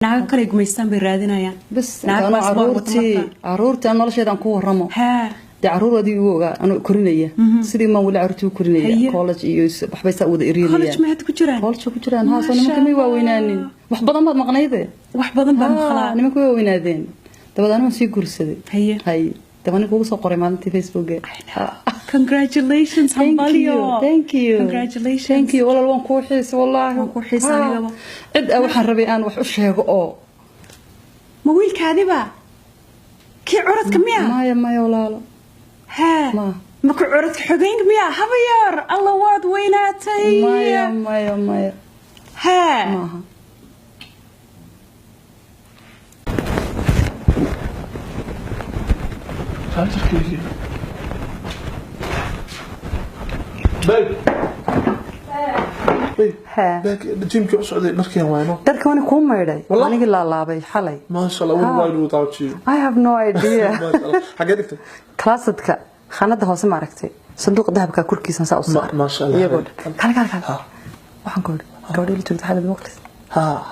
naag kale gumaystaan bay raadinayaan bas ana caruurtii aan nolosheedan ku waramo عروضي وجا أنا كورينية سيدي ما ولا عرتو كورينية كولج يوس بحبيسة وذا إيرينية كولج ما هتكجران كولج كجران ها صار نمكن مي وينانين وحبضن بعد مقنيده وحبضن بعد خلاص نمكن وينادين تبغى أنا مسيء كورسدي هي تبغى نقول صقري ما أنت فيسبوك congratulations thank you congratulations thank you والله الوان كوحيس والله كوحيس أنا عد أو حربي أنا وحشة أو ما ويل كاذبة كي عرض كمية ما ولا ها ما كعرض حقين ميا حبيار الله واد ويناتي ما ها ما خلاص كيفي باك جيمك سعودي markii waano dadka wana ku meeday aniga la laabay xalay ma sha Allah wuu waynu taawci I have no idea xagee dhigtay classedka khanada hoose ma aragtay sanduuq dahabka kurkiisa saa u saar ma sha Allah kal waxaan ku gabadhii la joogtay xalad maqlis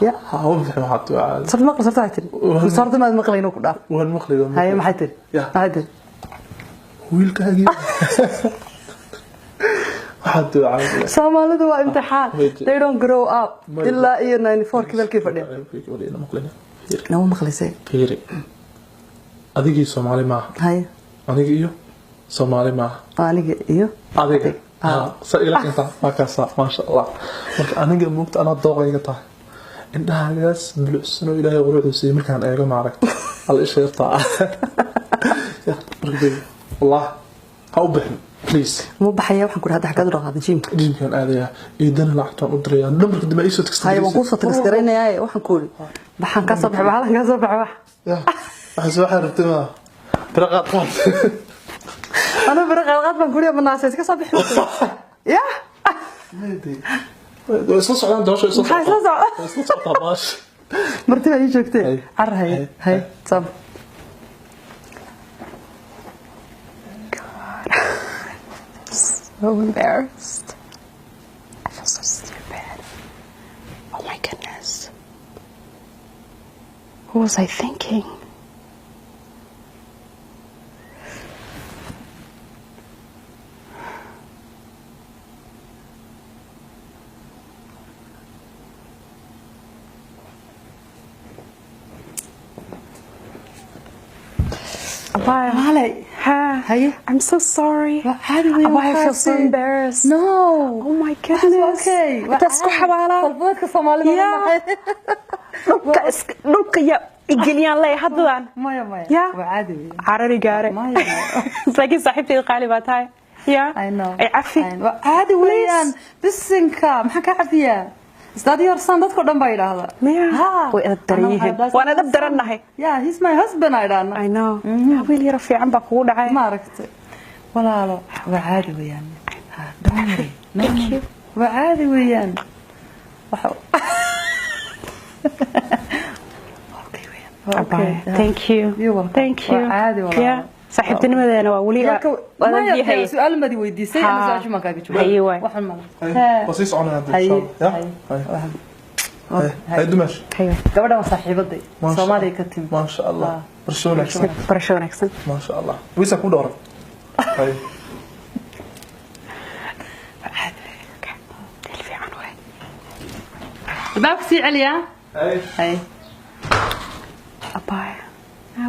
يا هو بحنا حطوا عاد صرت مقلي صرت عايتني صرت ما مقلينو كداف وين مقلي هاي ما حيتني هاي ويلكاغي حطوا عاد Soomaalidu waa imtixaan they don't grow up ilaa iyo 94 kibelkii fadhiya waliina maqlina naw maqlisay fiiri adigii Soomaali ma hay adigii iyo Soomaali ma aniga iyo adiga سائلة أنت ما كسر ما شاء الله أنا قمت أنا ضاغي قطع إنها جالس بلسنا إلى يغرق وسيم كان أيقا معك على إيش يرتاع والله هاو بحن بليز مو بحياة وحن كل هذا حكى درا هذا جيم كان هذا يدنا لحظة أدري نمر قد ما يسوي تكسر هاي وقصة تكسرين يا وحن كل بحن كسر بحالة كسر بحوح يا أحسن واحد رتما برقات أنا برقات بنقول يا من الناس كسر بحوح يا هذي ويصلص على دوش ويصلص طباش مرتبة يجي كتير عر هاي صب so embarrassed I feel so stupid oh my goodness what was I thinking Abaya, hi. I'm so sorry. Abaya, I feel so embarrassed. No. Oh my goodness. Okay. Tasku xabaala. Salbadka Soomaalida ma dhulka ya igiliyaan lay hadaan. Maya. Ya. Waa caadi. Carari gaare. Maya. Laakiin saaxiibtay qaali baa tahay. Ya. I know. Ay afi. Waa caadi weeyaan. Bisinka, maxaa ka cafiyaa? Study your son dadku dhan bay yiraahdaa. Ha. Way addarayeen. Waan adab daranahay. Yeah, he's my husband I don't know. I know. Wiil yar fiican baa kugu dhacay. Ma aragtay. Walaalo, waa caadi weeyaan. Ha, dhameey. Waa caadi weeyaan. Waxa Okay, thank you. Thank you. Waa caadi walaalo. Yeah. صاحبتنمدنا waa wali wada yahay su'aal ma di weydiisay ama su'aashu ma ka jawaab waxan ma basiis cunaa hadda hay dumash gabadha waa saaxiibaday Soomaaliya ka timid ma sha Allah barashoonagsan ma sha Allah wisa ku dhawr hay في عنوان baabsi caliya hay abaya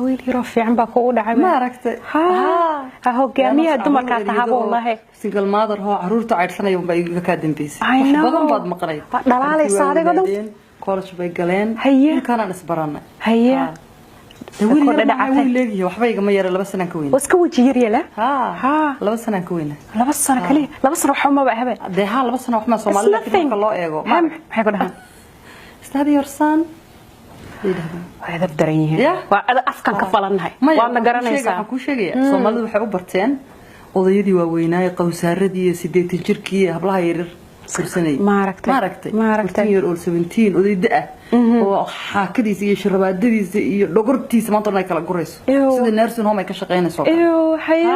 wiil yar fiican baa kugu dhacay ma aragtay ha hogaamiyaha dumarka tahay wallahi single mother oo caruurta caydsanay baa iga ka dambeysay wax badan baad maqlay dhalaalaysa adiga dhan college bay galeen kana isbaranay wiil leeyahay waxba iga ma yara 2 sano ka weyn waska waji yar yala 2 sano ka weyn 2 sano kaliya 2 sano waxa ma baahabe 2 sano wax ma Soomaaliya marka loo eego maxay ku dhahan study your son way dab daran yihiin waa afkan ka falanahay waa ma garanaysaa ku sheegaya Soomaalidu waxay u barteen odayadii waaweynaa qowsaaradii 8 jirkii hablaha yar sirsanay ma aragtay year old 17 odayda ah oo xaakadiisa iyo shirbaadadiisa iyo dhogortiisa maanta ay kala gurayso sida nursing home ay ka shaqeynayso haya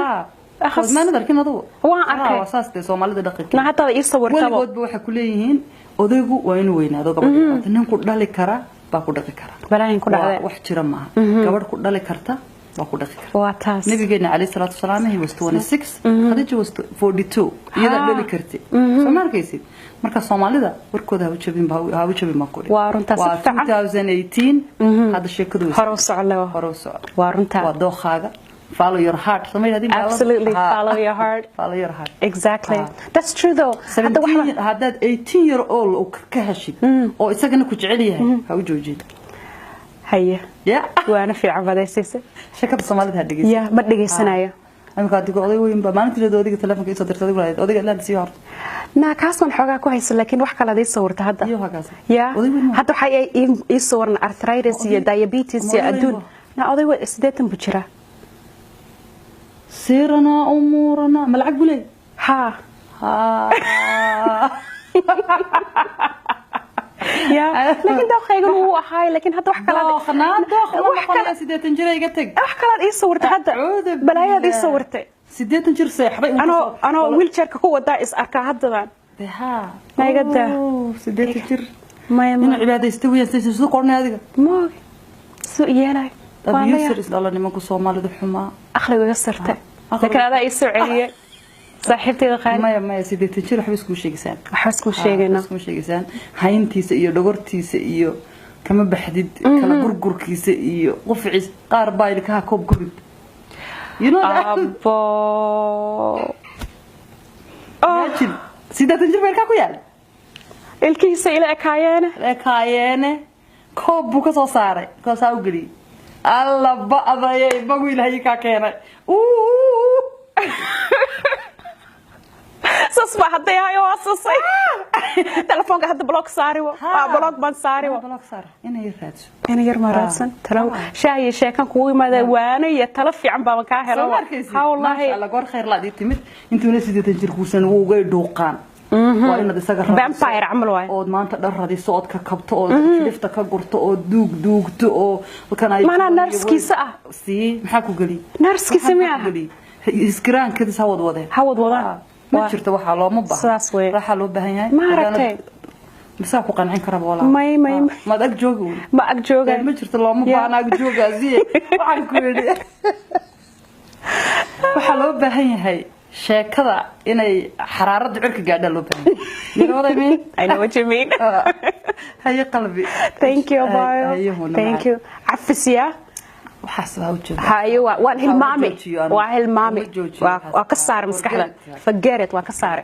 akhas ma nadarkin adoo waan arkay wasaastay Soomaalida dhaqanka ma hataa ii sawirtaba walba waxa ku leeyihiin odaygu waa inuu weynaado gabadha ninku dhali kara baa ku dhaqi kara balaayin ku dhacday wax jira maaha gabadh ku dhali karta waa ku dhaqi kara waa taas nabigeena calayhi salaatu wasalaam he was 26 khadija was 42 iyada dhali kartay soo markaysid marka Soomaalida warkooda ha u jabin ma qori waa runtaas 2018 hada sheekadu horo socdo waa runta waa dookhaaga follow your heart absolutely follow your heart exactly that's true though hadda 18 year old oo ka heshid oo isagana ku jecel yahay ha u joojin haye waana fiican badaysiisay sheekada Soomaalida dhageysan ya ma dhageysanayo aniga adiga oday weyn ba maalintii oodiga telefoonka isoo dirtay oodiga laan sii horta kaasan xogaa ku hayso laakiin wax kale ay sawirta hadda ya hadda waxa ay sawirna arthritis iyo diabetes iyo adduun oday way 80 bu jira سيرنا أمورنا ملعق بلي ها يا لكن دوخ يقولوا هو هاي لكن هذا وح كلام دوخ وح سيدة تنجري يقتك وح كلام إيه صورت هذا بلاي هذه صورته سيدة تنجر سحر أنا ويل شرك هو دايس أركا هذا ها ما يقدر سيدة تنجر ما هنا عبادة يستوي سوق قرنا هذا ما سوق يانا يسر الله نمكو Soomaalidu xuma akhriga gasarta لكن هذا يسوع عليه صاحبتي قال ما سيدي تجير waxba isku sheegisaan waxba isku sheegayna hayntiisa iyo dhogortiisa iyo kama baxdid kala gurgurkiisa iyo qofciis qaar baa ilkaha koob gubid you know abo sida tijir beerka ku yaal ilkiisa ila ekaayene koob buu ka soo saaray ka soo u gali alla ba'day bagu ilaahay ka keenay صباح هديها يا واسصي تلفونك هذا بلوك صاري بلوك بان صاري بلوك صار انا يرادس انا ير مرادسن تلو شاي شيكان كوي ما وانا يا تلفي عن بابا كا هلو ها والله الله غور خير لا دي تمد انتو نسيده جيركوسن وغاي دوقان waa inaad isaga vampire amal way oo maanta dharadii socodka kabto oo lifta ka gurto oo duugto oo kana mana narskiisa ah si maxaa ku gali narskiisa ma iskiraan kida sawad wada ma jirto waxa loo ma baahan waxa loo baahan yahay ma aragtay misaa ku qancin kara wala ma ag joogo ma jirto loo ma baahan ag joogaasiye waxaan ku yiri waxa loo baahan yahay sheekada inay xaraarada cirka gaadha loo baahan you know what I mean I know what you mean hay qalbi thank you Bayo thank you afsiya وحاسبها وجهها هاي وان هالمامي وهالمامي وكسر مسكحة فجرت وكسر